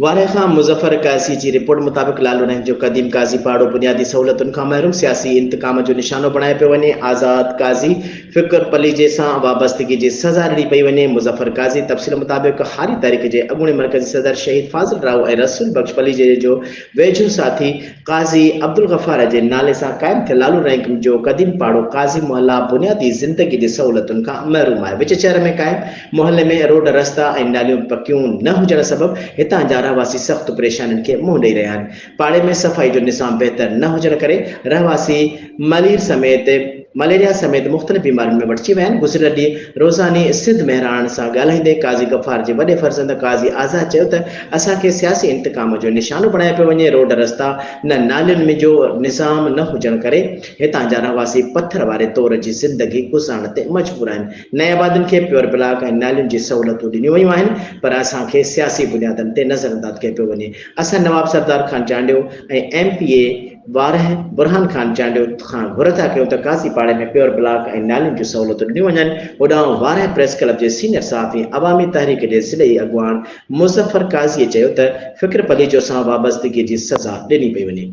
वारे खां मुज़फ़र काज़ी जी रिपोर्ट मुताबिक़ लालू रंग जो क़दीम काज़ी पाड़ो बुनियादी सहूलतुनि खां महरूम सियासी इंतकाम जो निशानो बणाए पियो वञे। आज़ाद काज़ी फ़िक्र पली जे सां वाबस्तगी जी सज़ा ॾिनी पई वञे। मुज़फ़र काज़ी तफ़सील मुताबिक़ हारी तारीख़ जे अॻूणे मरकज़ी सदर शहीद फाज़िल राव ऐं रसूल बख्श पली जे जो वेझो साथी काज़ी अब्दुल गफ़ार जे नाले सां क़ाइमु थियल लालू रंग जो क़दीम पाड़ो काज़ी मोहल्ला बुनियादी ज़िंदगी जी सहूलतुनि खां महरूम आहे। विच शहर में क़ाइमु मोहल्ले में रोड रस्ता ऐं नालियूं पकियूं न हुजण सबबि हितां जा रहवासी सख्त परेशानियुनि खे मुंहुं ॾेई रहिया आहिनि। पाड़े में सफ़ाई जो निज़ाम बहितर न हुजण करे रहवासी मलेरिया समेत मुख़्तलिफ़ बीमारियुनि में वठिजी विया आहिनि। गुज़िरियल ॾींहुं रोज़ानी सिंध महरान सां ॻाल्हाईंदे काज़ी गफ़ार जे वॾे फ़र्ज़ंद काज़ी आज़ाद चयो त असांखे सियासी इंतकाम जो निशानो बणाए पियो वञे। रोड रस्ता न नालियुनि में जो निज़ाम न हुजण करे हितां जा रहवासी पत्थर वारे तौर जी ज़िंदगी गुज़ारण ते मजबूर आहिनि। नए आबादियुनि खे प्योर ब्लॉक ऐं नालियुनि जी सहूलतूं ॾिनियूं वयूं आहिनि पर असांखे सियासी बुनियादनि ते नज़रअंदाज़ कयो पियो वञे। असां नवाब सरदार खान चांडियो ऐं MPA वारह बुरहान खान चांडियो खां घुर था कयूं त काज़ी पाड़े में प्योर ब्लॉक ऐं नालियुनि जूं सहूलतूं ॾिनियूं वञनि। होॾां वारह प्रेस क्लब जे सीनियर सहाफ़ी अवामी तहरीक जे ज़िलई अॻवान मुज़फ़र काज़ीअ चयो त फ़िक्र पली जो सां वाबस्तगी जी सज़ा ॾिनी पई वञे।